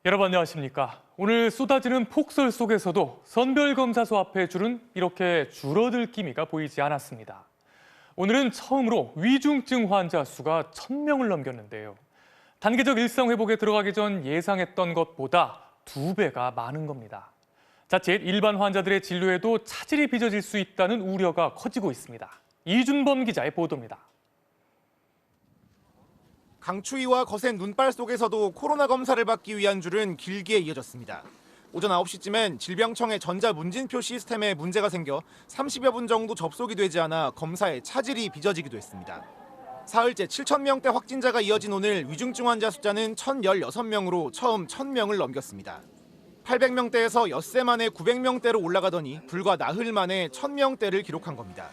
여러분 안녕하십니까? 오늘 쏟아지는 폭설 속에서도 선별검사소 앞에 줄은 이렇게 줄어들 기미가 보이지 않았습니다. 오늘은 처음으로 위중증 환자 수가 1,000명을 넘겼는데요. 단계적 일상 회복에 들어가기 전 예상했던 것보다 2배가 많은 겁니다. 자칫 일반 환자들의 진료에도 차질이 빚어질 수 있다는 우려가 커지고 있습니다. 이준범 기자의 보도입니다. 강추위와 거센 눈발 속에서도 코로나 검사를 받기 위한 줄은 길게 이어졌습니다. 오전 9시쯤엔 질병청의 전자문진표 시스템에 문제가 생겨 30여 분 정도 접속이 되지 않아 검사에 차질이 빚어지기도 했습니다. 사흘째 7,000명대 확진자가 이어진 오늘 위중증 환자 숫자는 1,016명으로 처음 1,000명을 넘겼습니다. 800명대에서 엿새 만에 900명대로 올라가더니 불과 나흘 만에 1,000명대를 기록한 겁니다.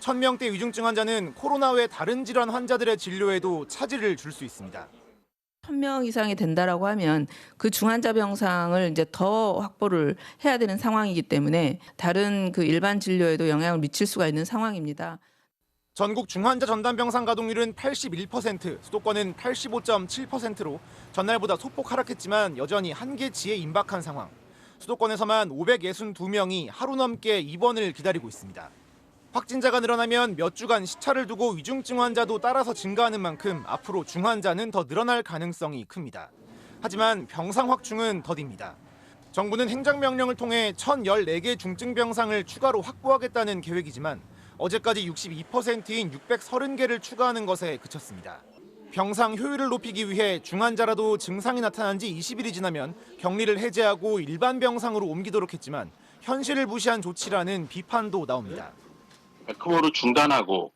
1,000명대 위중증 환자는 코로나 외 다른 질환 환자들의 진료에도 차질을 줄 수 있습니다. 1,000명 이상이 된다라고 하면 그 중환자 병상을 이제 더 확보를 해야 되는 상황이기 때문에 다른 그 일반 진료에도 영향을 미칠 수가 있는 상황입니다. 전국 중환자 전담 병상 가동률은 81%, 수도권은 85.7%로 전날보다 소폭 하락했지만 여전히 한계치에 임박한 상황. 수도권에서만 562명이 하루 넘게 입원을 기다리고 있습니다. 확진자가 늘어나면 몇 주간 시차를 두고 위중증 환자도 따라서 증가하는 만큼 앞으로 중환자는 더 늘어날 가능성이 큽니다. 하지만 병상 확충은 더딥니다. 정부는 행정명령을 통해 1,014개 중증 병상을 추가로 확보하겠다는 계획이지만 어제까지 62%인 630개를 추가하는 것에 그쳤습니다. 병상 효율을 높이기 위해 중환자라도 증상이 나타난 지 20일이 지나면 격리를 해제하고 일반 병상으로 옮기도록 했지만 현실을 무시한 조치라는 비판도 나옵니다. 에크모를 중단하고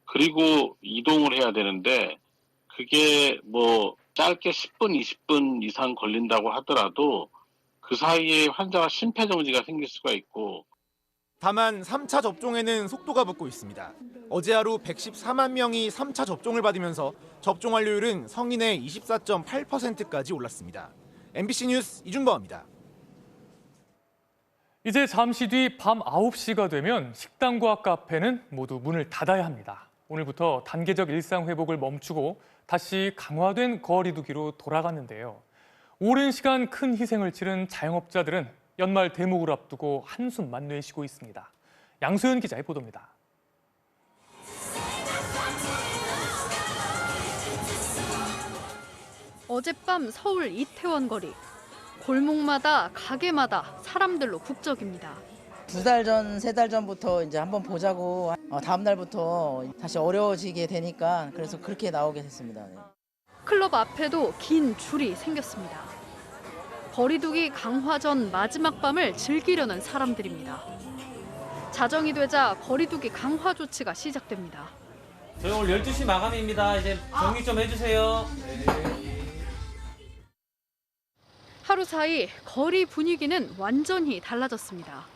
그리고 이동을 해야 되는데 그게 뭐 짧게 10분, 20분 이상 걸린다고 하더라도 그 사이에 환자가 심폐정지가 생길 수가 있고 다만 3차 접종에는 속도가 붙고 있습니다. 어제 하루 114만 명이 3차 접종을 받으면서 접종 완료율은 성인의 24.8%까지 올랐습니다. MBC 뉴스 이준범입니다. 이제 잠시 뒤 밤 9시가 되면 식당과 카페는 모두 문을 닫아야 합니다. 오늘부터 단계적 일상 회복을 멈추고 다시 강화된 거리 두기로 돌아갔는데요. 오랜 시간 큰 희생을 치른 자영업자들은 연말 대목을 앞두고 한숨만 내쉬고 있습니다. 양소연 기자의 보도입니다. 어젯밤 서울 이태원 거리. 골목마다 가게마다 사람들로 북적입니다. 2달 전, 3달 전부터 이제 한번 보자고 다음 날부터 다시 어려워지게 되니까 그래서 그렇게 나오게 됐습니다. 클럽 앞에도 긴 줄이 생겼습니다. 거리두기 강화 전 마지막 밤을 즐기려는 사람들입니다. 자정이 되자 거리두기 강화 조치가 시작됩니다. 저희 오늘 12시 마감입니다. 이제 정리 좀 해주세요. 하루 사이 거리 분위기는 완전히 달라졌습니다.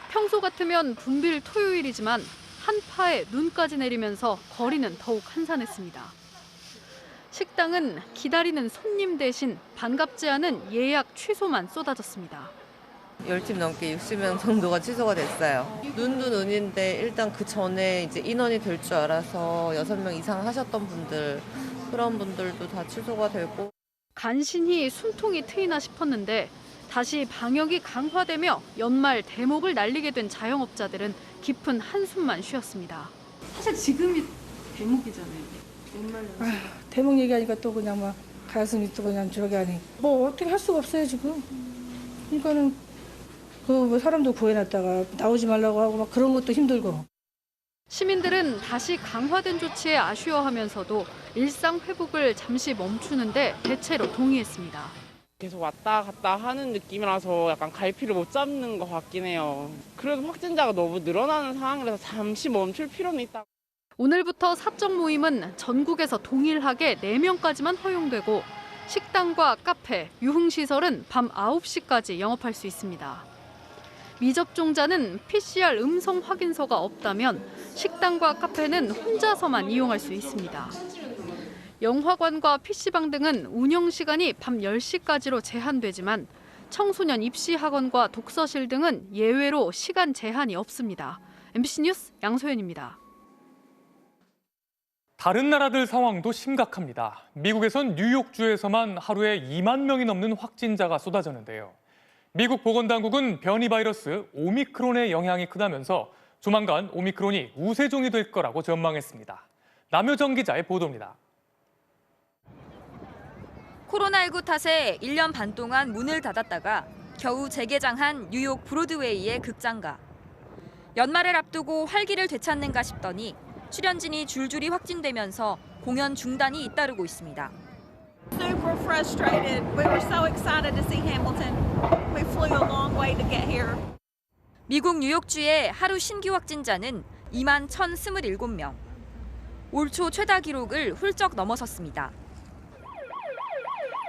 평소 같으면 붐빌 토요일이지만 한파에 눈까지 내리면서 거리는 더욱 한산했습니다. 식당은 기다리는 손님 대신 반갑지 않은 예약 취소만 쏟아졌습니다. 10팀 넘게 60명 정도가 취소가 됐어요. 눈도 눈인데 일단 그 전에 이제 인원이 될 줄 알아서 6명 이상 하셨던 분들, 그런 분들도 다 취소가 되고. 간신히 숨통이 트이나 싶었는데 다시 방역이 강화되며 연말 대목을 날리게 된 자영업자들은 깊은 한숨만 쉬었습니다. 사실 지금이 대목이잖아요. 대목 얘기하니까 또 그냥 막 가슴이 또 그냥 저기 하니 뭐 어떻게 할 수가 없어요 지금. 그러니까는 그 사람도 구해놨다가 나오지 말라고 하고 막 그런 것도 힘들고. 시민들은 다시 강화된 조치에 아쉬워하면서도 일상 회복을 잠시 멈추는데 대체로 동의했습니다. 계속 왔다 갔다 하는 느낌이라서 약간 갈피를 못 잡는 것 같긴 해요. 그래도 확진자가 너무 늘어나는 상황이라서 잠시 멈출 필요는 있다. 오늘부터 사적 모임은 전국에서 동일하게 4명까지만 허용되고 식당과 카페, 유흥시설은 밤 9시까지 영업할 수 있습니다. 미접종자는 PCR 음성 확인서가 없다면 식당과 카페는 혼자서만 이용할 수 있습니다. 영화관과 PC방 등은 운영 시간이 밤 10시까지로 제한되지만 청소년 입시학원과 독서실 등은 예외로 시간 제한이 없습니다. MBC 뉴스 양소연입니다. 다른 나라들 상황도 심각합니다. 미국에선 뉴욕주에서만 하루에 2만 명이 넘는 확진자가 쏟아졌는데요. 미국 보건당국은 변이 바이러스 오미크론의 영향이 크다면서 조만간 오미크론이 우세종이 될 거라고 전망했습니다. 남효정 기자의 보도입니다. 코로나19 탓에 1년 반 동안 문을 닫았다가 겨우 재개장한 뉴욕 브로드웨이의 극장가. 연말을 앞두고 활기를 되찾는가 싶더니 출연진이 줄줄이 확진되면서 공연 중단이 잇따르고 있습니다. Super frustrated. We were so excited to see Hamilton. We flew a long way to get here. 미국 뉴욕주의 하루 신규 확진자는 2만 1,027명. 올 초 최다 기록을 훌쩍 넘어섰습니다.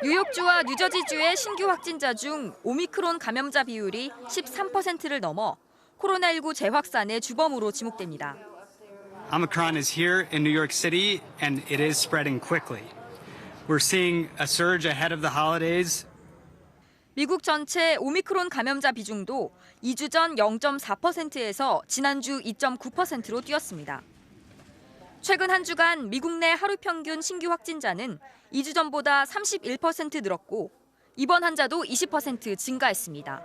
뉴욕주와 뉴저지주의 신규 확진자 중 오미크론 감염자 비율이 13%를 넘어 코로나19 재확산의 주범으로 지목됩니다. Omicron is here in New York City and it is spreading quickly. We're seeing a surge ahead of the holidays. 미국 전체 오미크론 감염자 비중도 2주 전 0.4%에서 지난주 2.9%로 뛰었습니다. 최근 한 주간 미국 내 하루 평균 신규 확진자는 2주 전보다 31% 늘었고 입원 환자도 20% 증가했습니다.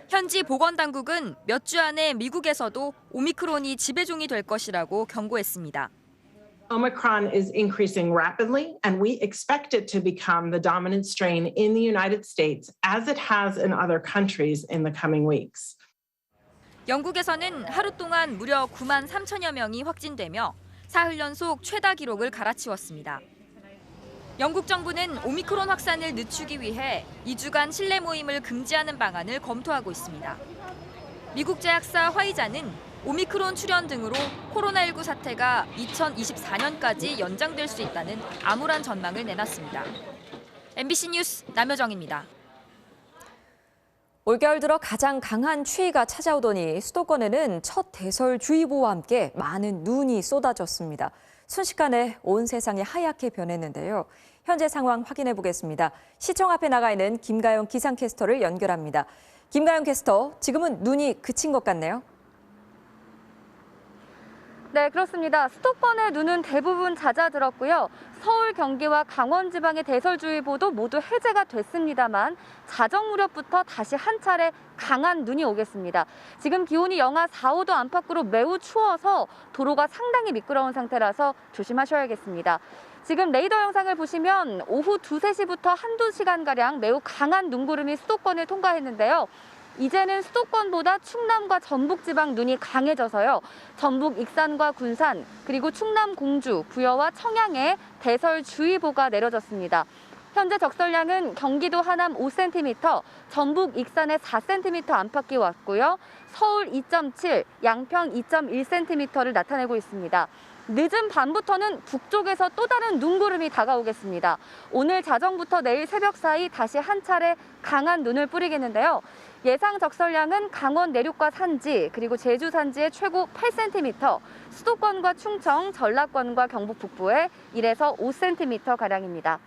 현지 보건당국은 몇 주 안에 미국에서도 오미크론이 지배종이 될 것이라고 경고했습니다. Omicron is increasing rapidly, and we expect it to become the dominant strain in the United States, as it has in other countries in the coming weeks. 영국에서는 하루 동안 무려 9만 3천여 명이 확진되며 사흘 연속 최다 기록을 갈아치웠습니다. 영국 정부는 오미크론 확산을 늦추기 위해 2주간 실내 모임을 금지하는 방안을 검토하고 있습니다. 미국 제약사 화이자는 오미크론 출현 등으로 코로나19 사태가 2024년까지 연장될 수 있다는 암울한 전망을 내놨습니다. MBC 뉴스 남효정입니다. 올겨울 들어 가장 강한 추위가 찾아오더니 수도권에는 첫 대설주의보와 함께 많은 눈이 쏟아졌습니다. 순식간에 온 세상이 하얗게 변했는데요. 현재 상황 확인해 보겠습니다. 시청 앞에 나가 있는 김가영 기상캐스터를 연결합니다. 김가영 캐스터, 지금은 눈이 그친 것 같네요. 네, 그렇습니다. 수도권의 눈은 대부분 잦아들었고요. 서울, 경기와 강원 지방의 대설주의보도 모두 해제가 됐습니다만 자정 무렵부터 다시 한 차례 강한 눈이 오겠습니다. 지금 기온이 영하 4, 5도 안팎으로 매우 추워서 도로가 상당히 미끄러운 상태라서 조심하셔야겠습니다. 지금 레이더 영상을 보시면 오후 2, 3시부터 한두 시간가량 매우 강한 눈구름이 수도권을 통과했는데요. 이제는 수도권보다 충남과 전북 지방 눈이 강해져서요. 전북 익산과 군산, 그리고 충남 공주, 부여와 청양에 대설주의보가 내려졌습니다. 현재 적설량은 경기도 하남 5cm, 전북 익산에 4cm 안팎이 왔고요. 서울 2.7, 양평 2.1cm를 나타내고 있습니다. 늦은 밤부터는 북쪽에서 또 다른 눈구름이 다가오겠습니다. 오늘 자정부터 내일 새벽 사이 다시 한 차례 강한 눈을 뿌리겠는데요. 예상 적설량은 강원 내륙과 산지, 그리고 제주 산지에 최고 8cm, 수도권과 충청, 전라권과 경북 북부에 1에서 5cm가량입니다.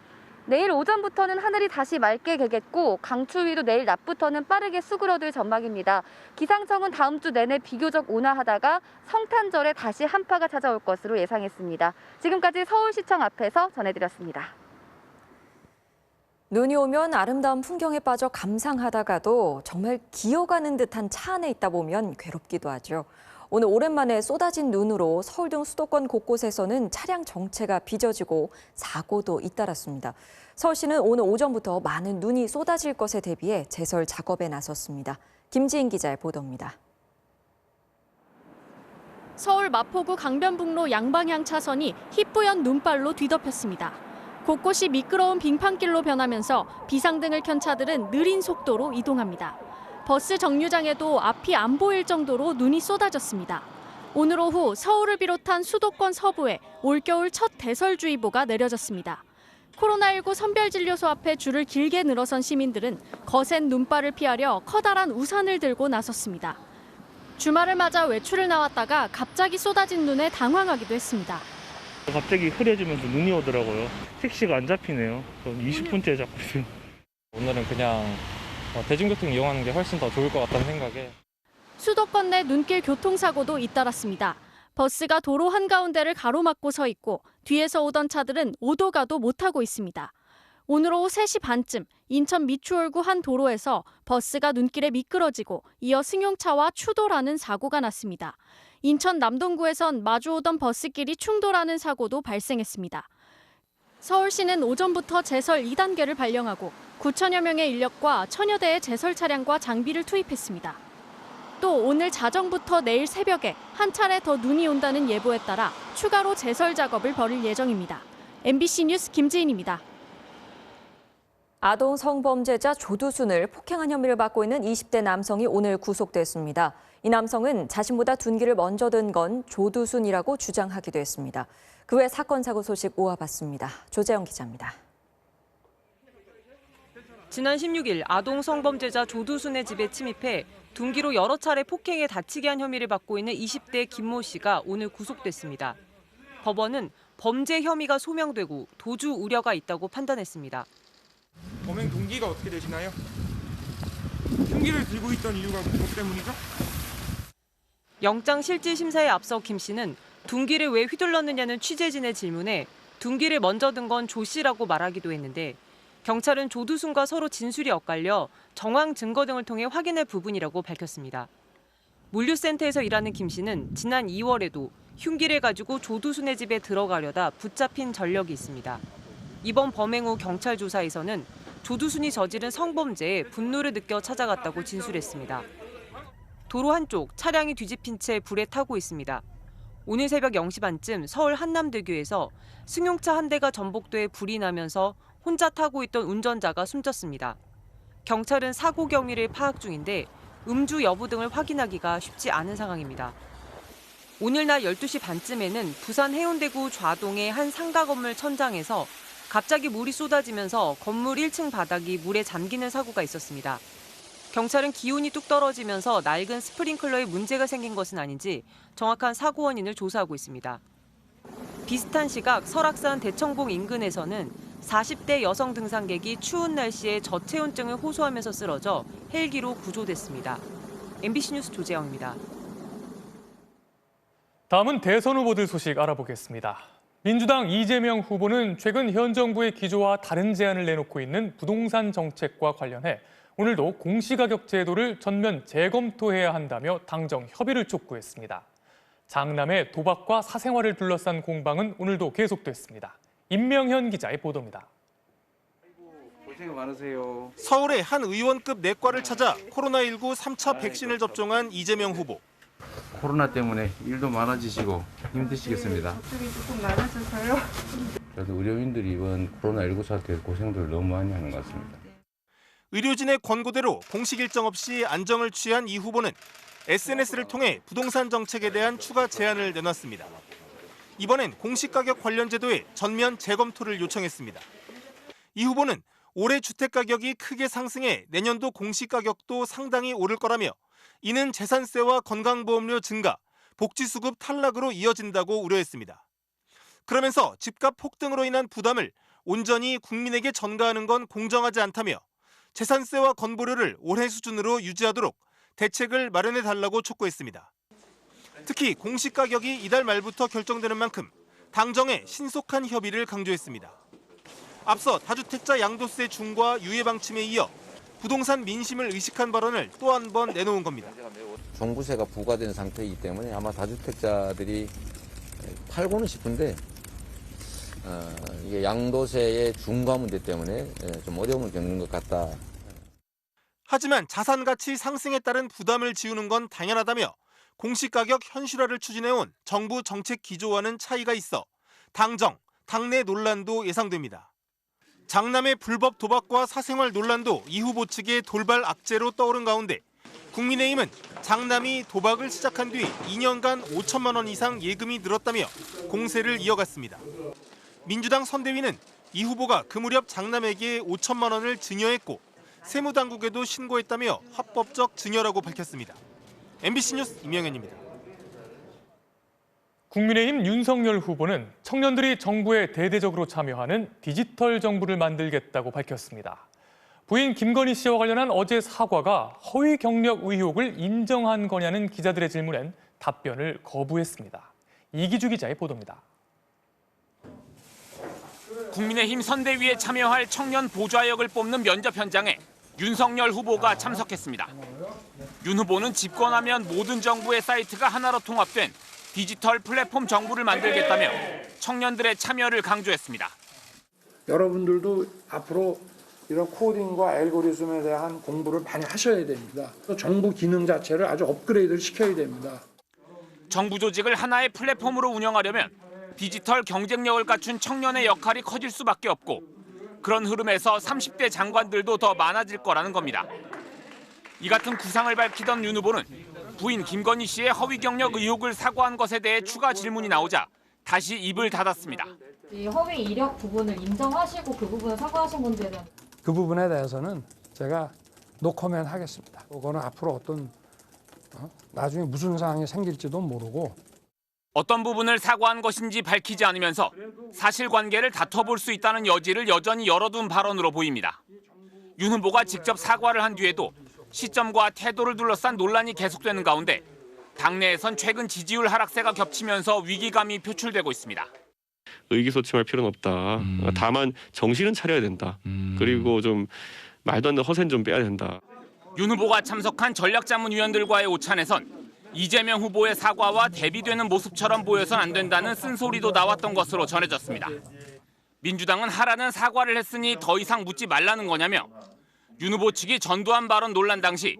내일 오전부터는 하늘이 다시 맑게 개겠고 강추위도 내일 낮부터는 빠르게 수그러들 전망입니다. 기상청은 다음 주 내내 비교적 온화하다가 성탄절에 다시 한파가 찾아올 것으로 예상했습니다. 지금까지 서울시청 앞에서 전해드렸습니다. 눈이 오면 아름다운 풍경에 빠져 감상하다가도 정말 기어가는 듯한 차 안에 있다 보면 괴롭기도 하죠. 오늘 오랜만에 쏟아진 눈으로 서울 등 수도권 곳곳에서는 차량 정체가 빚어지고 사고도 잇따랐습니다. 서울시는 오늘 오전부터 많은 눈이 쏟아질 것에 대비해 제설 작업에 나섰습니다. 김지인 기자의 보도입니다. 서울 마포구 강변북로 양방향 차선이 희뿌연 눈발로 뒤덮였습니다. 곳곳이 미끄러운 빙판길로 변하면서 비상등을 켠 차들은 느린 속도로 이동합니다. 버스 정류장에도 앞이 안 보일 정도로 눈이 쏟아졌습니다. 오늘 오후 서울을 비롯한 수도권 서부에 올겨울 첫 대설주의보가 내려졌습니다. 코로나19 선별진료소 앞에 줄을 길게 늘어선 시민들은 거센 눈발을 피하려 커다란 우산을 들고 나섰습니다. 주말을 맞아 외출을 나왔다가 갑자기 쏟아진 눈에 당황하기도 했습니다. 갑자기 흐려지면서 눈이 오더라고요. 택시가 안 잡히네요. 20분째 잡고 있어요. 오늘은 그냥 대중교통 이용하는 게 훨씬 더 좋을 것 같다는 생각에. 수도권 내 눈길 교통사고도 잇따랐습니다. 버스가 도로 한가운데를 가로막고 서 있고 뒤에서 오던 차들은 오도 가도 못하고 있습니다. 오늘 오후 3시 반쯤 인천 미추홀구 한 도로에서 버스가 눈길에 미끄러지고 이어 승용차와 추돌하는 사고가 났습니다. 인천 남동구에선 마주오던 버스끼리 충돌하는 사고도 발생했습니다. 서울시는 오전부터 제설 2단계를 발령하고 9천여 명의 인력과 1000여 대의 제설 차량과 장비를 투입했습니다. 또 오늘 자정부터 내일 새벽에 한 차례 더 눈이 온다는 예보에 따라 추가로 제설 작업을 벌일 예정입니다. MBC 뉴스 김지인입니다. 아동 성범죄자 조두순을 폭행한 혐의를 받고 있는 20대 남성이 오늘 구속됐습니다. 이 남성은 자신보다 둔기를 먼저 든 건 조두순이라고 주장하기도 했습니다. 그 외 사건 사고 소식 모아봤습니다. 조재영 기자입니다. 지난 16일 아동 성범죄자 조두순의 집에 침입해 둔기로 여러 차례 폭행에 다치게 한 혐의를 받고 있는 20대 김모 씨가 오늘 구속됐습니다. 법원은 범죄 혐의가 소명되고 도주 우려가 있다고 판단했습니다. 범행 동기가 어떻게 되시나요? 흉기를 들고 있던 이유가 무엇 때문이죠? 영장 실질 심사에 앞서 김 씨는 둔기를 왜 휘둘렀느냐는 취재진의 질문에 둔기를 먼저 든 건 조 씨라고 말하기도 했는데 경찰은 조두순과 서로 진술이 엇갈려 정황 증거 등을 통해 확인할 부분이라고 밝혔습니다. 물류센터에서 일하는 김 씨는 지난 2월에도 흉기를 가지고 조두순의 집에 들어가려다 붙잡힌 전력이 있습니다. 이번 범행 후 경찰 조사에서는 조두순이 저지른 성범죄에 분노를 느껴 찾아갔다고 진술했습니다. 도로 한쪽 차량이 뒤집힌 채 불에 타고 있습니다. 오늘 새벽 0시 반쯤 서울 한남대교에서 승용차 한 대가 전복돼 불이 나면서 혼자 타고 있던 운전자가 숨졌습니다. 경찰은 사고 경위를 파악 중인데 음주 여부 등을 확인하기가 쉽지 않은 상황입니다. 오늘 낮 12시 반쯤에는 부산 해운대구 좌동의 한 상가 건물 천장에서 갑자기 물이 쏟아지면서 건물 1층 바닥이 물에 잠기는 사고가 있었습니다. 경찰은 기온이 뚝 떨어지면서 낡은 스프링클러에 문제가 생긴 것은 아닌지 정확한 사고 원인을 조사하고 있습니다. 비슷한 시각 설악산 대청봉 인근에서는 40대 여성 등산객이 추운 날씨에 저체온증을 호소하면서 쓰러져 헬기로 구조됐습니다. MBC 뉴스 조재영입니다. 다음은 대선 후보들 소식 알아보겠습니다. 민주당 이재명 후보는 최근 현 정부의 기조와 다른 제안을 내놓고 있는 부동산 정책과 관련해 오늘도 공시가격 제도를 전면 재검토해야 한다며 당정 협의를 촉구했습니다. 장남의 도박과 사생활을 둘러싼 공방은 오늘도 계속됐습니다. 임명현 기자의 보도입니다. 고생 많으세요. 서울의 한 의원급 내과를 찾아 코로나19 3차 백신을 접종한 이재명 후보. 코로나 때문에 일도 많아지시고 힘드시겠습니다. 걱정이 조금 많아져서요. 저도 의료인들이 이번 코로나19 사태에서 고생들을 너무 많이 하는 것 같습니다. 의료진의 권고대로 공식 일정 없이 안정을 취한 이 후보는 SNS를 통해 부동산 정책에 대한 추가 제안을 내놨습니다. 이번엔 공시가격 관련 제도의 전면 재검토를 요청했습니다. 이 후보는 올해 주택가격이 크게 상승해 내년도 공시가격도 상당히 오를 거라며 이는 재산세와 건강보험료 증가, 복지수급 탈락으로 이어진다고 우려했습니다. 그러면서 집값 폭등으로 인한 부담을 온전히 국민에게 전가하는 건 공정하지 않다며 재산세와 건보료를 올해 수준으로 유지하도록 대책을 마련해달라고 촉구했습니다. 특히 공시가격이 이달 말부터 결정되는 만큼 당정의 신속한 협의를 강조했습니다. 앞서 다주택자 양도세 중과 유예 방침에 이어 부동산 민심을 의식한 발언을 또 한 번 내놓은 겁니다. 종부세가 부과된 상태이기 때문에 아마 다주택자들이 팔고는 싶은데 이게 양도세의 중과 문제 때문에 좀 어려움을 겪는 것 같다. 하지만 자산 가치 상승에 따른 부담을 지우는 건 당연하다며 공시가격 현실화를 추진해온 정부 정책 기조와는 차이가 있어 당정, 당내 논란도 예상됩니다. 장남의 불법 도박과 사생활 논란도 이 후보 측의 돌발 악재로 떠오른 가운데 국민의힘은 장남이 도박을 시작한 뒤 2년간 5천만 원 이상 예금이 늘었다며 공세를 이어갔습니다. 민주당 선대위는 이 후보가 그 무렵 장남에게 5천만 원을 증여했고 세무당국에도 신고했다며 합법적 증여라고 밝혔습니다. MBC 뉴스 임영현입니다. 국민의힘 윤석열 후보는 청년들이 정부에 대대적으로 참여하는 디지털 정부를 만들겠다고 밝혔습니다. 부인 김건희 씨와 관련한 어제 사과가 허위 경력 의혹을 인정한 거냐는 기자들의 질문엔 답변을 거부했습니다. 이기주 기자의 보도입니다. 국민의힘 선대위에 참여할 청년 보좌역을 뽑는 면접 현장에 윤석열 후보가 참석했습니다. 윤 후보는 집권하면 모든 정부의 사이트가 하나로 통합된 디지털 플랫폼 정부를 만들겠다며 청년들의 참여를 강조했습니다. 여러분들도 앞으로 이런 코딩과 알고리즘에 대한 공부를 많이 하셔야 됩니다. 정부 기능 자체를 아주 업그레이드를 시켜야 됩니다. 정부 조직을 하나의 플랫폼으로 운영하려면 디지털 경쟁력을 갖춘 청년의 역할이 커질 수밖에 없고 그런 흐름에서 30대 장관들도 더 많아질 거라는 겁니다. 이 같은 구상을 밝히던 윤 후보는 부인 김건희 씨의 허위 경력 의혹을 사과한 것에 대해 추가 질문이 나오자 다시 입을 닫았습니다. 이 허위 이력 부분을 인정하시고 그 부분을 사과하신 건지는 그 부분에 대해서는 제가 노코멘트 하겠습니다. 그거는 앞으로 어떤 나중에 무슨 상황이 생길지도 모르고 어떤 부분을 사과한 것인지 밝히지 않으면서 사실관계를 다퉈볼 수 있다는 여지를 여전히 열어둔 발언으로 보입니다. 윤 후보가 직접 사과를 한 뒤에도 시점과 태도를 둘러싼 논란이 계속되는 가운데 당내에선 최근 지지율 하락세가 겹치면서 위기감이 표출되고 있습니다. 의기소침할 필요는 없다. 다만 정신은 차려야 된다. 그리고 좀 말도 안 되는 허세는 좀 빼야 된다. 윤 후보가 참석한 전략자문위원들과의 오찬에선 이재명 후보의 사과와 대비되는 모습처럼 보여선 안 된다는 쓴소리도 나왔던 것으로 전해졌습니다. 민주당은 하라는 사과를 했으니 더 이상 묻지 말라는 거냐며 윤 후보 측이 전두환 발언 논란 당시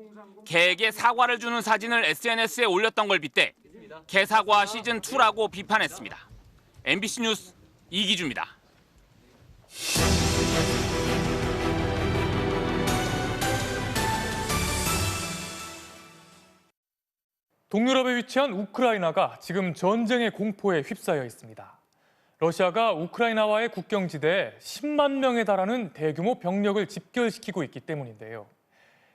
개에게 사과를 주는 사진을 SNS에 올렸던 걸 빗대 개사과 시즌2라고 비판했습니다. MBC 뉴스 이기주입니다. 동유럽에 위치한 우크라이나가 지금 전쟁의 공포에 휩싸여 있습니다. 러시아가 우크라이나와의 국경지대에 10만 명에 달하는 대규모 병력을 집결시키고 있기 때문인데요.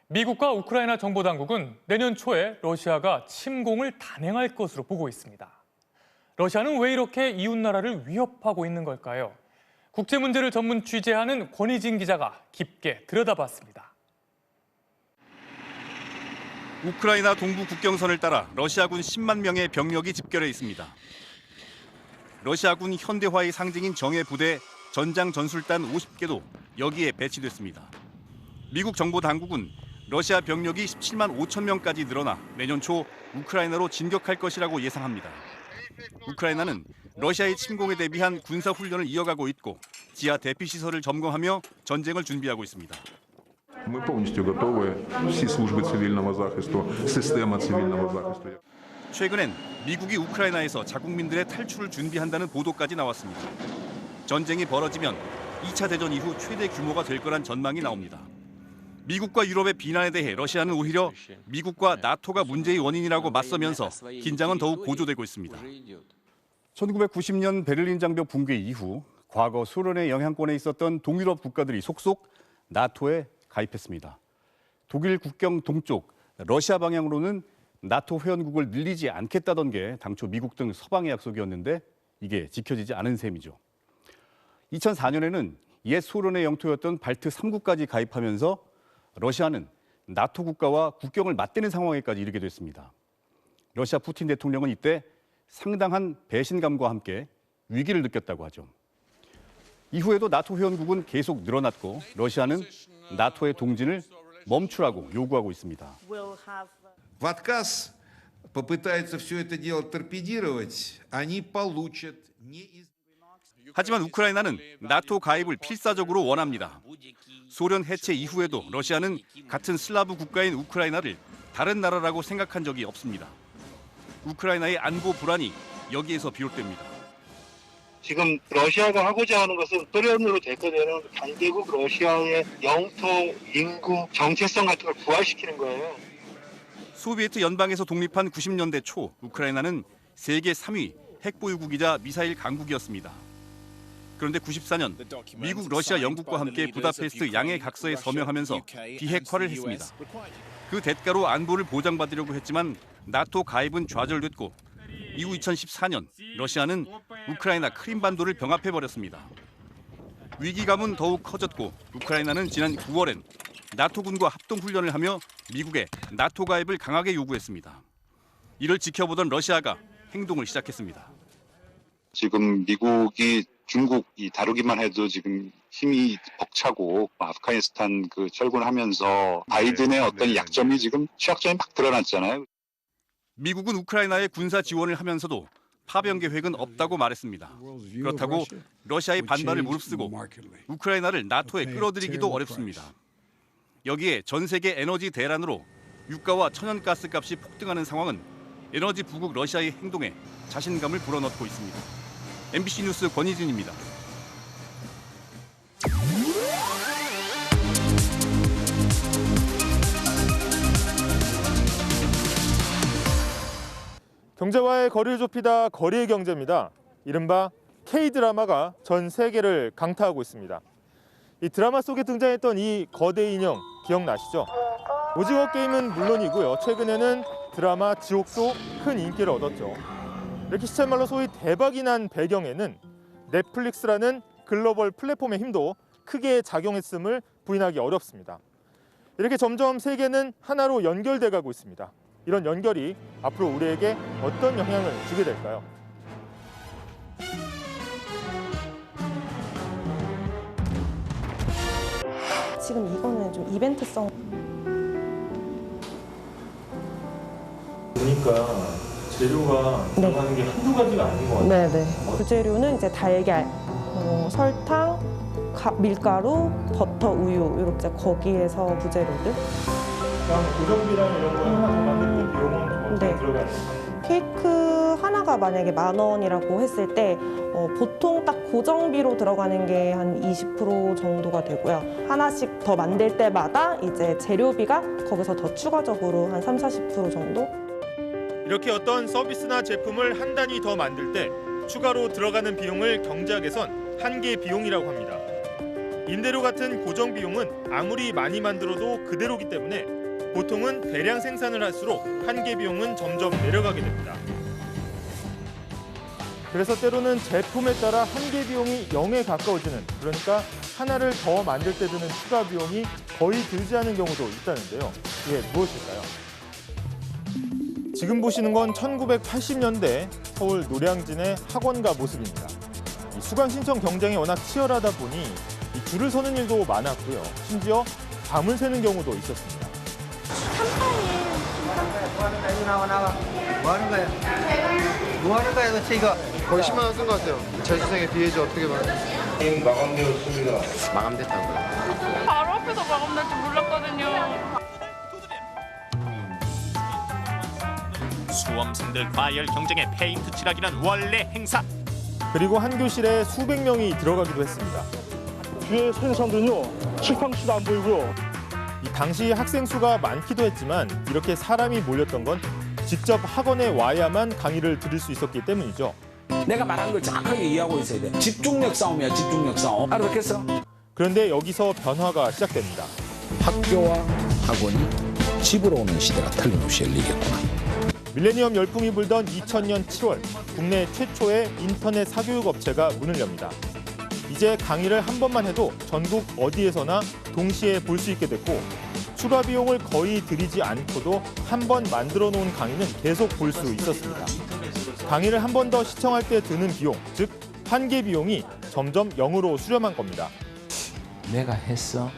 미국과 우크라이나 정보당국은 내년 초에 러시아가 침공을 단행할 것으로 보고 있습니다. 러시아는 왜 이렇게 이웃나라를 위협하고 있는 걸까요? 국제 문제를 전문 취재하는 권희진 기자가 깊게 들여다봤습니다. 우크라이나 동부 국경선을 따라 러시아군 10만 명의 병력이 집결해 있습니다. 러시아군 현대화의 상징인 정예 부대, 전장 전술단 50개도 여기에 배치됐습니다. 미국 정보 당국은 러시아 병력이 17만 5천 명까지 늘어나 내년 초 우크라이나로 진격할 것이라고 예상합니다. 우크라이나는 러시아의 침공에 대비한 군사 훈련을 이어가고 있고 지하 대피 시설을 점검하며 전쟁을 준비하고 있습니다. Ми повністю готові, всі служби цивільного захисту, система цивільного захисту. 최근엔 미국이 우크라이나에서 자국민들의 탈출을 준비한다는 보도까지 나왔습니다. 전쟁이 벌어지면 2차 대전 이후 최대 규모가 될 거란 전망이 나옵니다. 미국과 유럽의 비난에 대해 러시아는 오히려 미국과 나토가 문제의 원인이라고 맞서면서 긴장은 더욱 고조되고 있습니다. 1990년 베를린 장벽 붕괴 이후 과거 소련의 영향권에 있었던 동유럽 국가들이 속속 나토에 가입했습니다. 독일 국경 동쪽 러시아 방향으로는 나토 회원국을 늘리지 않겠다던 게 당초 미국 등 서방의 약속이었는데 이게 지켜지지 않은 셈이죠. 2004년에는 옛 소련의 영토였던 발트 3국까지 가입하면서 러시아는 나토 국가와 국경을 맞대는 상황에까지 이르게 됐습니다. 러시아 푸틴 대통령은 이때 상당한 배신감과 함께 위기를 느꼈다고 하죠. 이후에도 나토 회원국은 계속 늘어났고 러시아는 나토의 동진을 멈추라고 요구하고 있습니다. В отказ попытаются все это дело торпедировать, они получат 하지만 우크라이나는 나토 가입을 필사적으로 원합니다. 소련 해체 이후에도 러시아는 같은 슬라브 국가인 우크라이나를 다른 나라라고 생각한 적이 없습니다. 우크라이나의 안보 불안이 여기에서 비롯됩니다. 지금 러시아가 하고자 하는 것은 소련으로 대표되는 강대국 러시아의 영토, 인구, 정체성 같은 걸 부활시키는 거예요. 소비에트 연방에서 독립한 90년대 초 우크라이나는 세계 3위 핵보유국이자 미사일 강국이었습니다. 그런데 94년 미국, 러시아, 영국과 함께 부다페스트 양해 각서에 서명하면서 비핵화를 했습니다. 그 대가로 안보를 보장받으려고 했지만 나토 가입은 좌절됐고 이후 2014년 러시아는 우크라이나 크림반도를 병합해버렸습니다. 위기감은 더욱 커졌고 우크라이나는 지난 9월엔 나토군과 합동훈련을 하며 미국의 나토 가입을 강하게 요구했습니다. 이를 지켜보던 러시아가 행동을 시작했습니다. 지금 미국이 중국이 다루기만 해도 지금 힘이 벅차고 아프가니스탄 그 철군하면서 바이든의 어떤 약점이 지금 취약점이 막 드러났잖아요. 미국은 우크라이나에 군사 지원을 하면서도 파병 계획은 없다고 말했습니다. 그렇다고 러시아의 반발을 무릅쓰고 우크라이나를 나토에 끌어들이기도 어렵습니다. 여기에 전 세계 에너지 대란으로 유가와 천연가스 값이 폭등하는 상황은 에너지 부국 러시아의 행동에 자신감을 불어넣고 있습니다. MBC 뉴스 권희진입니다. 경제와의 거리를 좁히다 거리의 경제입니다. 이른바 K-드라마가 전 세계를 강타하고 있습니다. 이 드라마 속에 등장했던 이 거대 인형 기억나시죠? 오징어 게임은 물론이고요. 최근에는 드라마 지옥도 큰 인기를 얻었죠. 이렇게 시쳇말로 소위 대박이 난 배경에는 넷플릭스라는 글로벌 플랫폼의 힘도 크게 작용했음을 부인하기 어렵습니다. 이렇게 점점 세계는 하나로 연결돼 가고 있습니다. 이런 연결이 앞으로 우리에게 어떤 영향을 주게 될까요? 지금 이거는 좀 이벤트성. 보니까 재료가 들어가는 게 한두 가지가 아닌 것 같아요. 네네. 부재료는 이제 달걀, 설탕, 밀가루, 버터, 우유 이렇게 거기에서 부재료들. 고정비랑 이런 거 하나 더 만들 때 비용은 어떻게 들어가요? 케이크 하나가 만약에 10,000원이라고 했을 때 보통 딱 고정비로 들어가는 게 한 20% 정도가 되고요. 하나씩 더 만들 때마다 이제 재료비가 거기서 더 추가적으로 한 30-40% 정도? 이렇게 어떤 서비스나 제품을 한 단위 더 만들 때 추가로 들어가는 비용을 경제학에선 한계 비용이라고 합니다. 임대료 같은 고정 비용은 아무리 많이 만들어도 그대로기 때문에 보통은 대량 생산을 할수록 한계 비용은 점점 내려가게 됩니다. 그래서 때로는 제품에 따라 한계 비용이 0에 가까워지는, 그러니까 하나를 더 만들 때 드는 추가 비용이 거의 들지 않은 경우도 있다는데요. 이게 무엇일까요? 지금 보시는 건 1980년대 서울 노량진의 학원가 모습입니다. 이 수강 신청 경쟁이 워낙 치열하다 보니 이 줄을 서는 일도 많았고요. 심지어 밤을 새는 경우도 있었습니다. 나와. 뭐 하는 거야? 뭐 하는 거야, 도대체 이거? 거의 10만 원 쓴 것 같아요. 재수생의 비해지 어떻게 봐요? 게임 마감되었습니다. 마감됐다고요? 바로 앞에서 마감날 줄 몰랐거든요. 수험생들 과열 경쟁에 페인트 칠하기는 원래 행사. 그리고 한 교실에 수백 명이 들어가기도 했습니다. 뒤에 서 있는 사람들은요, 칠판지도 안 보이고요. 이 당시 학생 수가 많기도 했지만 이렇게 사람이 몰렸던 건 직접 학원에 와야만 강의를 들을 수 있었기 때문이죠. 내가 말하는 걸 정확하게 이해하고 있어야 돼. 집중력 싸움이야, 집중력 싸움. 알아듣겠어? 그런데 여기서 변화가 시작됩니다. 학교와 학원이 집으로 오는 시대가 틀림없이 열리겠구나. 밀레니엄 열풍이 불던 2000년 7월, 국내 최초의 인터넷 사교육 업체가 문을 엽니다. 이제 강의를 한 번만 해도 전국 어디에서나 동시에 볼 수 있게 됐고, 추가 비용을 거의 들이지 않고도 한 번 만들어 놓은 강의는 계속 볼 수 있었습니다. 강의를 한 번 더 시청할 때 드는 비용, 즉 한계 비용이 점점 0으로 수렴한 겁니다. 내가 했어?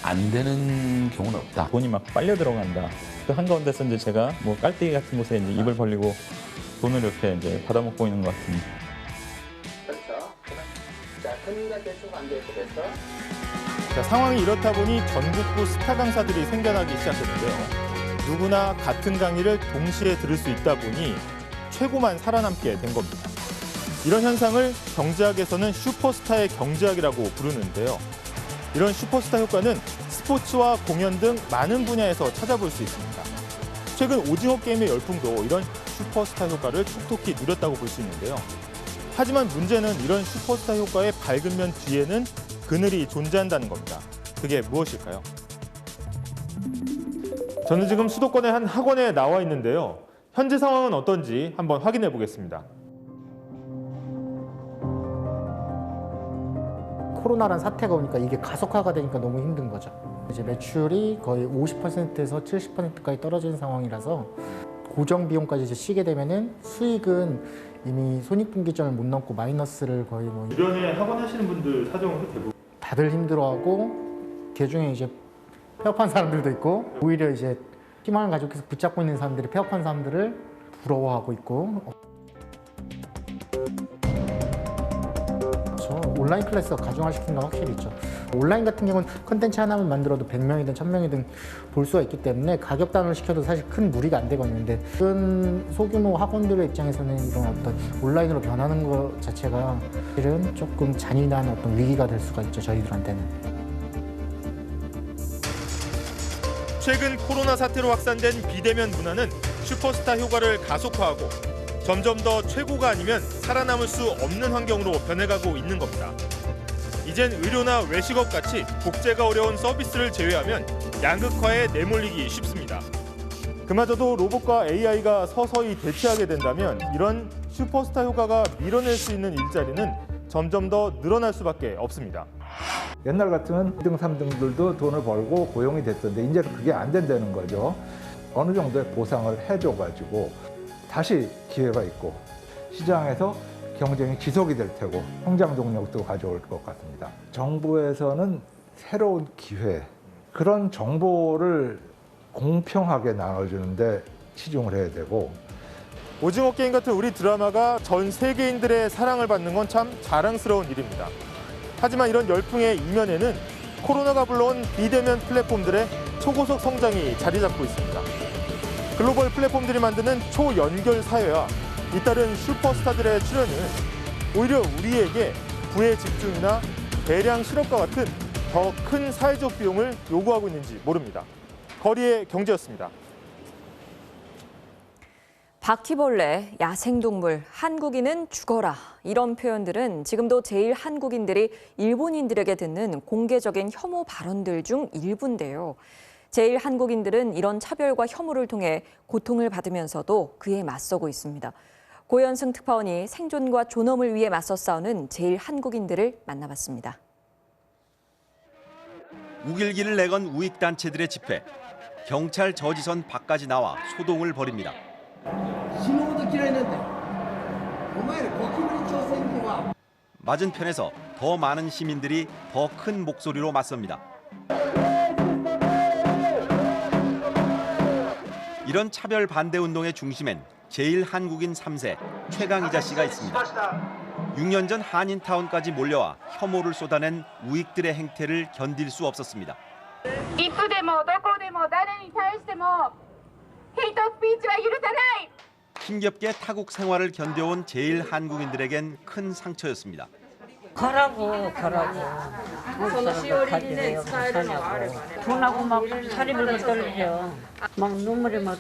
안 되는 경우는 없다. 돈이 막 빨려 들어간다. 그 한가운데서 이제 제가 뭐 깔때기 같은 곳에 이제 입을 벌리고 돈을 이렇게 이제 받아먹고 있는 것 같은. 자, 금리가 됐어, 안 됐어, 됐어? 자, 상황이 이렇다 보니 전국구 스타 강사들이 생겨나기 시작했는데요. 누구나 같은 강의를 동시에 들을 수 있다 보니 최고만 살아남게 된 겁니다. 이런 현상을 경제학에서는 슈퍼스타의 경제학이라고 부르는데요. 이런 슈퍼스타 효과는 스포츠와 공연 등 많은 분야에서 찾아볼 수 있습니다. 최근 오징어 게임의 열풍도 이런 슈퍼스타 효과를 톡톡히 누렸다고 볼 수 있는데요. 하지만 문제는 이런 슈퍼스타 효과의 밝은 면 뒤에는 그늘이 존재한다는 겁니다. 그게 무엇일까요? 저는 지금 수도권의 한 학원에 나와 있는데요. 현재 상황은 어떤지 한번 확인해 보겠습니다. 코로나란 사태가 오니까 이게 가속화가 되니까 너무 힘든 거죠. 이제 매출이 거의 50%에서 70%까지 떨어지는 상황이라서 고정 비용까지 이제 쉬게 되면은 수익은 이미 손익분기점을 못 넘고 마이너스를 거의 뭐 주변에 학원 하시는 분들 사정은 대부분 다들 힘들어하고 그중에 이제 폐업한 사람들도 있고 오히려 이제 희망을 가지고 계속 붙잡고 있는 사람들이 폐업한 사람들을 부러워하고 있고 온라인 클래스가 가중화시킨 건 확실히 있죠. 온라인 같은 경우는 컨텐츠 하나만 만들어도 100명이든 1000명이든 볼 수가 있기 때문에 가격 단위를 시켜도 사실 큰 무리가 안 되거든요. 근데 큰 소규모 학원들의 입장에서는 이런 어떤 온라인으로 변하는 것 자체가 사실은 조금 잔인한 어떤 위기가 될 수가 있죠, 저희들한테는. 최근 코로나 사태로 확산된 비대면 문화는 슈퍼스타 효과를 가속화하고 점점 더 최고가 아니면 살아남을 수 없는 환경으로 변해가고 있는 겁니다. 이젠 의료나 외식업 같이 복제가 어려운 서비스를 제외하면 양극화에 내몰리기 쉽습니다. 그마저도 로봇과 AI가 서서히 대체하게 된다면 이런 슈퍼스타 효과가 밀어낼 수 있는 일자리는 점점 더 늘어날 수밖에 없습니다. 옛날 같으면 2등, 3등들도 돈을 벌고 고용이 됐던데 이제는 그게 안 된다는 거죠. 어느 정도의 보상을 해줘가지고 다시 기회가 있고 시장에서 경쟁이 지속이 될 테고 성장 동력도 가져올 것 같습니다. 정부에서는 새로운 기회, 그런 정보를 공평하게 나눠주는데 치중을 해야 되고 오징어 게임 같은 우리 드라마가 전 세계인들의 사랑을 받는 건 참 자랑스러운 일입니다. 하지만 이런 열풍의 이면에는 코로나가 불러온 비대면 플랫폼들의 초고속 성장이 자리 잡고 있습니다. 글로벌 플랫폼들이 만드는 초연결 사회와 잇따른 슈퍼스타들의 출연은 오히려 우리에게 부의 집중이나 대량 실업과 같은 더 큰 사회적 비용을 요구하고 있는지 모릅니다. 거리의 경제였습니다. 바퀴벌레, 야생동물, 한국인은 죽어라. 이런 표현들은 지금도 제일 한국인들이 일본인들에게 듣는 공개적인 혐오 발언들 중 일부인데요. 제일 한국인들은 이런 차별과 혐오를 통해 고통을 받으면서도 그에 맞서고 있습니다. 고현승 특파원이 생존과 존엄을 위해 맞서 싸우는 제일 한국인들을 만나봤습니다. 우길기를 내건 우익단체들의 집회. 경찰 저지선 밖까지 나와 소동을 벌입니다. 맞은편에서 더 많은 시민들이 더 큰 목소리로 맞섭니다. 이런 차별 반대 운동의 중심엔 제일 한국인 3세 최강희자 씨가 있습니다. 6년 전 한인타운까지 몰려와 혐오를 쏟아낸 우익들의 행태를 견딜 수 없었습니다. いつでもどこでも誰に対してもヘイトスピーチは許さない。 힘겹게 타국 생활을 견뎌온 제일 한국인들에겐 큰 상처였습니다. 가라고. 돈하고 막 살이 물고 떨리죠. 막 눈물이 막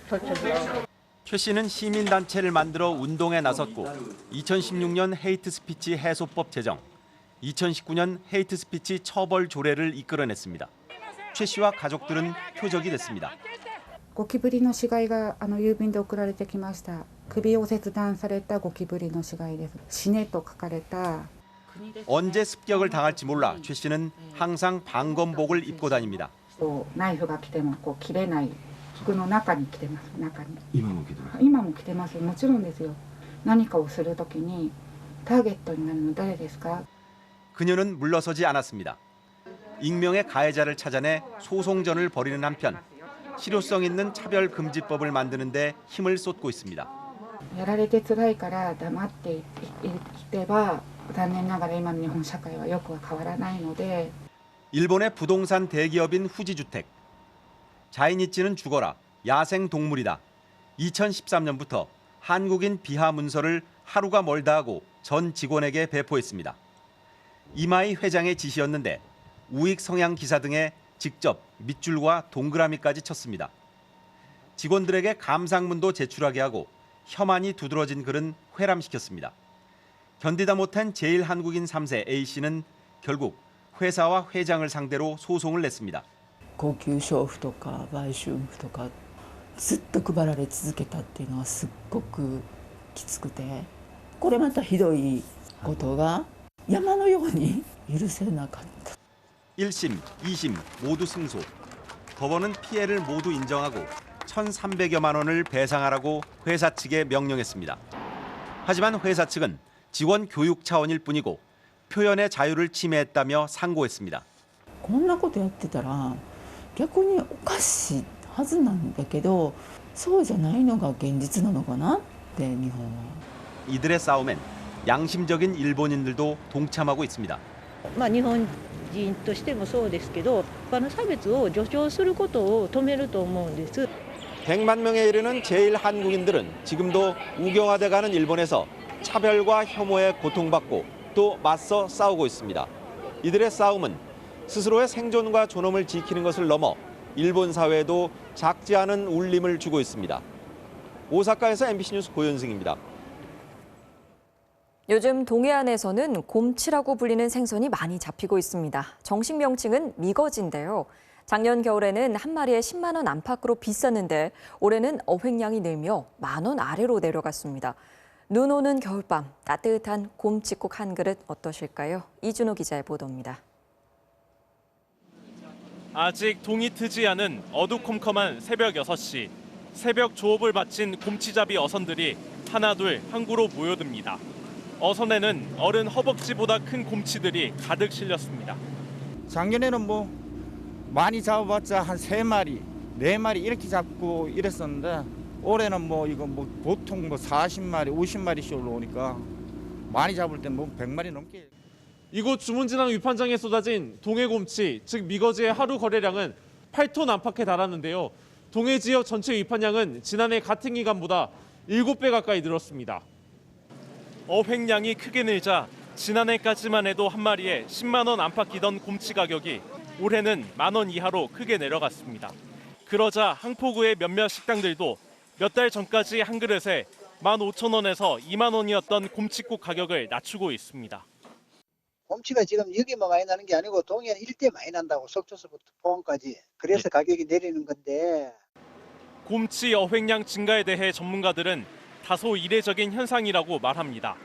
젖혀져. 최 씨는 시민단체를 만들어 운동에 나섰고 2016년 헤이트 스피치 해소법 제정, 2019년 헤이트 스피치 처벌 조례를 이끌어냈습니다. 최 씨와 가족들은 표적이 됐습니다. ゴキブリの死骸が郵便で送られてきました。首を切断されたゴキブリの死骸です。死ねと書かれた。 언제 습격을 당할지 몰라 최 씨는 항상 방검복을 입고 다닙니다. ナイフが来ても切れない服の中に着てます。中に。今も着てます。今も着てます。もちろんですよ。何かをするときにターゲットになるの誰ですか? 그녀는 물러서지 않았습니다. 익명의 가해자를 찾아내 소송전을 벌이는 한편 실효성 있는 차별금지법을 만드는 데 힘을 쏟고 있습니다. やられて辛いから黙っていては残念ながら今の日本社会はよくは変わらないので 일본의 부동산 대기업인 후지주택. 자이니치는 죽어라, 야생동물이다. 2013년부터 한국인 비하 문서를 하루가 멀다 하고 전 직원에게 배포했습니다. 이마이 회장의 지시였는데 우익 성향 기사 등에 직접 밑줄과 동그라미까지 쳤습니다. 직원들에게 감상문도 제출하게 하고 혐한이 두드러진 글은 회람시켰습니다. 견디다 못한 제일 한국인 3세 A씨는 결국 회사와 회장을 상대로 소송을 냈습니다. 高級娼婦とか売春婦とかずっと配られ続けたっていうのはすっごくきつくて、これまたひどいことが山のように許せなかった。 1심, 2심 모두 승소. 법원은 피해를 모두 인정하고 1,300여만 원을 배상하라고 회사 측에 명령했습니다. 하지만 회사 측은 직원 교육 차원일 뿐이고 표현의 자유를 침해했다며 상고했습니다. こんなことやってたら逆におかしいはずなんだけど、そうじゃないのが現実なのかなって日本は。 이들의 싸움엔 양심적인 일본인들도 동참하고 있습니다. 日本人としてもそうですけど、他の差別を助長することを止めると思うんです。 100만 명에 이르는 제1한국인들은 지금도 우경화돼가는 일본에서 차별과 혐오에 고통받고 또 맞서 싸우고 있습니다. 이들의 싸움은 스스로의 생존과 존엄을 지키는 것을 넘어 일본 사회에도 작지 않은 울림을 주고 있습니다. 오사카에서 MBC 뉴스 고현승입니다. 요즘 동해안에서는 곰치라고 불리는 생선이 많이 잡히고 있습니다. 정식 명칭은 미거지인데요. 작년 겨울에는 한 마리에 10만 원 안팎으로 비쌌는데 올해는 어획량이 늘며 10,000원 아래로 내려갔습니다. 눈 오는 겨울밤, 따뜻한 곰치국 한 그릇 어떠실까요? 이준호 기자의 보도입니다. 아직 동이 트지 않은 어두컴컴한 새벽 6시. 새벽 조업을 마친 곰치잡이 어선들이 하나둘 항구로 모여듭니다. 어선에는 어른 허벅지보다 큰 곰치들이 가득 실렸습니다. 작년에는 많이 잡아봤자 한 3마리, 4마리 이렇게 잡고 이랬었는데 올해는 보통 40마리, 50마리씩 올라오니까 많이 잡을 땐 100마리 넘게. 이곳 주문진항 위판장에 쏟아진 동해곰치, 즉 미거지의 하루 거래량은 8톤 안팎에 달하는데요. 동해 지역 전체 위판량은 지난해 같은 기간보다 7배 가까이 늘었습니다. 어획량이 크게 늘자 지난해까지만 해도 한 마리에 10만 원 안팎이던 곰치 가격이 올해는 10,000원 이하로 크게 내려갔습니다. 그러자 항포구의 몇몇 식당들도 몇 달 전까지 한 그릇에 15,000원에서 2만 원이었던 곰치국 가격을 낮추고 있습니다. 곰치가 지금 여기만 많이 나는 게 아니고 동해는 일대 많이 난다고, 석조서부터 포항까지. 그래서 가격이 내리는 건데. 곰치 어획량 증가에 대해 전문가들은 다소 이례적인 현상이라고 말합니다.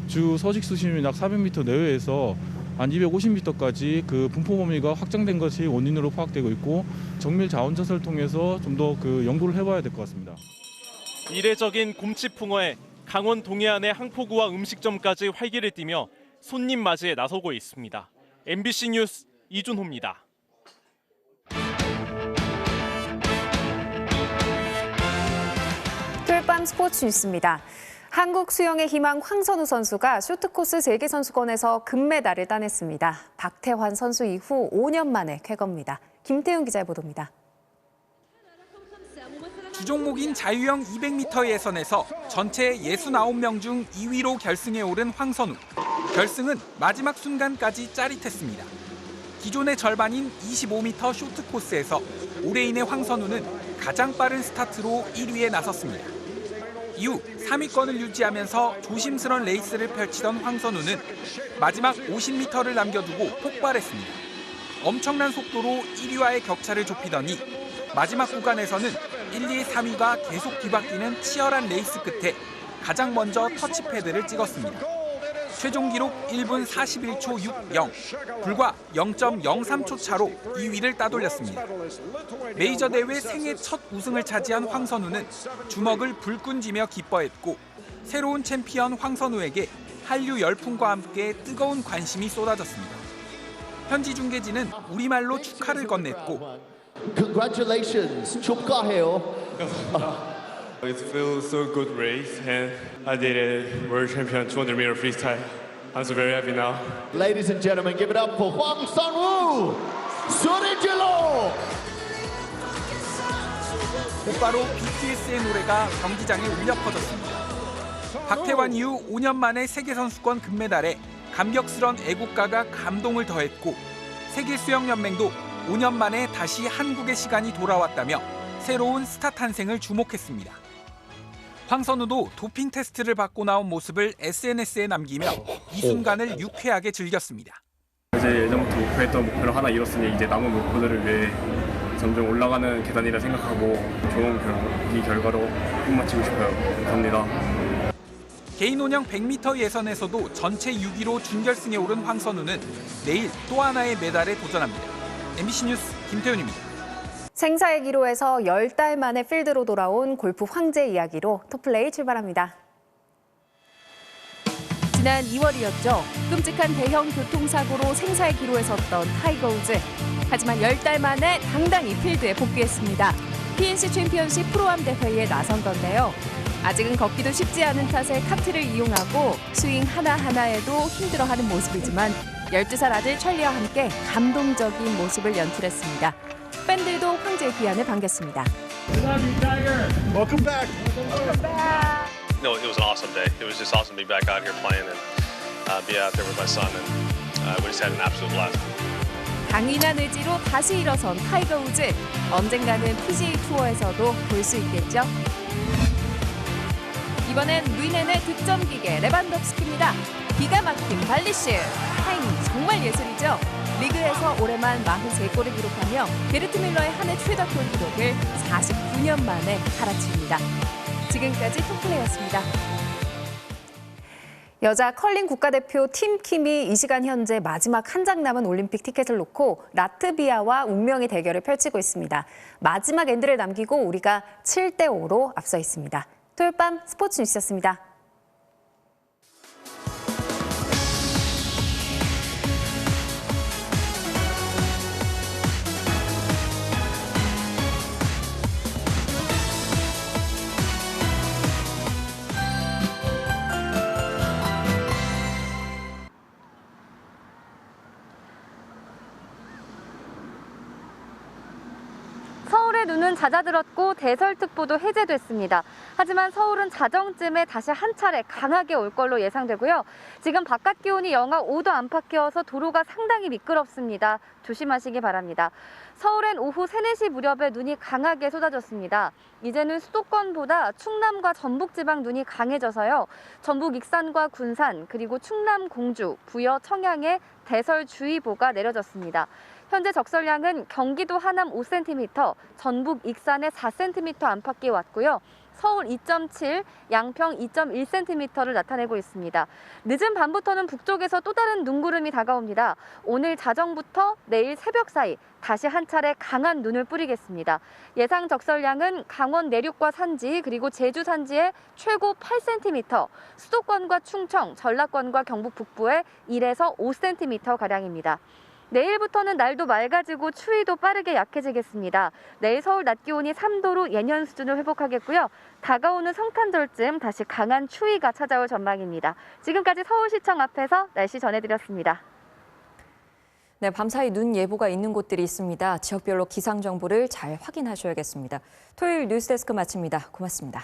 주 서식 수심이 약 400m 내외에서 한 250m까지 그 분포 범위가 확장된 것이 원인으로 파악되고 있고 정밀 자원 조사를 통해서 좀 더 연구를 해봐야 될 것 같습니다. 이례적인 곰치 풍어에 강원 동해안의 항포구와 음식점까지 활기를 띠며 손님 맞이에 나서고 있습니다. MBC 뉴스 이준호입니다. 토요일밤 스포츠 뉴스입니다. 한국 수영의 희망 황선우 선수가 쇼트코스 세계선수권에서 금메달을 따냈습니다. 박태환 선수 이후 5년 만에 쾌거입니다. 김태훈 기자의 보도입니다. 주종목인 자유형 200m 예선에서 전체 69명 중 2위로 결승에 오른 황선우. 결승은 마지막 순간까지 짜릿했습니다. 기존의 절반인 25m 쇼트코스에서 올해인의 황선우는 가장 빠른 스타트로 1위에 나섰습니다. 이후 3위권을 유지하면서 조심스런 레이스를 펼치던 황선우는 마지막 50m를 남겨두고 폭발했습니다. 엄청난 속도로 1위와의 격차를 좁히더니 마지막 구간에서는 1, 2, 3위가 계속 뒤바뀌는 치열한 레이스 끝에 가장 먼저 터치패드를 찍었습니다. 최종 기록 1분 41초 60, 불과 0.03초 차로 2위를 따돌렸습니다. 메이저 대회 생애 첫 우승을 차지한 황선우는 주먹을 불끈쥐며 기뻐했고 새로운 챔피언 황선우에게 한류 열풍과 함께 뜨거운 관심이 쏟아졌습니다. 현지 중계진은 우리말로 축하를 건넸고 Congratulations, 축하해요. It feels so good race, and I did a world champion 200 meter freestyle. I'm so very happy now. Ladies and gentlemen, give it up for Hwang Sun-woo. 소리 질러! 곧바로 BTS의 노래가 경기장에 울려 퍼졌습니다. 박태환 이후 5년 만에 세계선수권 금메달에 감격스런 애국가가 감동을 더했고 세계수영연맹도 5년 만에 다시 한국의 시간이 돌아왔다며 새로운 스타 탄생을 주목했습니다. 황선우도 도핑 테스트를 받고 나온 모습을 SNS에 남기며 이 순간을 유쾌하게 즐겼습니다. 이제 예전부터 목표했던 목표를 하나 이뤘으니 이제 남은 목표들을 위해 점점 올라가는 계단이라 생각하고 좋은 결과로 끝마치고 싶어요. 감사합니다. 개인 혼영 100m 예선에서도 전체 6위로 준결승에 오른 황선우는 내일 또 하나의 메달에 도전합니다. MBC 뉴스 김태훈입니다. 생사의 기로에서 10달 만에 필드로 돌아온 골프 황제 이야기로 토플레이 출발합니다. 지난 2월이었죠. 끔찍한 대형 교통사고로 생사의 기로에 섰던 타이거 우즈. 하지만 10달 만에 당당히 필드에 복귀했습니다. PNC 챔피언십 프로암 대회에 나선 건데요. 아직은 걷기도 쉽지 않은 탓에 카트를 이용하고 스윙 하나하나에도 힘들어하는 모습이지만 12살 아들 찰리와 함께 감동적인 모습을 연출했습니다. 팬들도 황제의 귀환을 반겼습니다. Welcome back. No, it was an awesome day. It was just awesome to be back out here playing and be out there with my son, and we just had an absolute blast. 강인한 의지로 다시 일어선 타이거 우즈. 언젠가는 PGA 투어에서도 볼 수 있겠죠. 이번엔 르넨의 득점 기계 레반덥스키입니다. 기가 막힌 발리슛. 타이밍 정말 예술이죠. 리그에서 올해만 43골을 기록하며 게르트 밀러의 한 해 최다 골 기록을 49년 만에 갈아치웁니다. 지금까지 톱플레이였습니다. 여자 컬링 국가대표 팀킴이 이 시간 현재 마지막 한 장 남은 올림픽 티켓을 놓고 라트비아와 운명의 대결을 펼치고 있습니다. 마지막 엔드를 남기고 우리가 7대5로 앞서 있습니다. 토요일 밤 스포츠 뉴스였습니다. 서울의 눈은 잦아들었고 대설특보도 해제됐습니다. 하지만 서울은 자정쯤에 다시 한 차례 강하게 올 걸로 예상되고요. 지금 바깥 기온이 영하 5도 안팎이어서 도로가 상당히 미끄럽습니다. 조심하시기 바랍니다. 서울엔 오후 3, 4시 무렵에 눈이 강하게 쏟아졌습니다. 이제는 수도권보다 충남과 전북 지방 눈이 강해져서요. 전북 익산과 군산 그리고 충남 공주, 부여, 청양에 대설주의보가 내려졌습니다. 현재 적설량은 경기도 하남 5cm, 전북 익산에 4cm 안팎이 왔고요. 서울 2.7, 양평 2.1cm를 나타내고 있습니다. 늦은 밤부터는 북쪽에서 또 다른 눈구름이 다가옵니다. 오늘 자정부터 내일 새벽 사이 다시 한 차례 강한 눈을 뿌리겠습니다. 예상 적설량은 강원 내륙과 산지 그리고 제주 산지에 최고 8cm, 수도권과 충청, 전라권과 경북 북부에 1에서 5cm가량입니다. 내일부터는 날도 맑아지고 추위도 빠르게 약해지겠습니다. 내일 서울 낮 기온이 3도로 예년 수준을 회복하겠고요. 다가오는 성탄절쯤 다시 강한 추위가 찾아올 전망입니다. 지금까지 서울시청 앞에서 날씨 전해드렸습니다. 네, 밤사이 눈 예보가 있는 곳들이 있습니다. 지역별로 기상 정보를 잘 확인하셔야겠습니다. 토요일 뉴스데스크 마칩니다. 고맙습니다.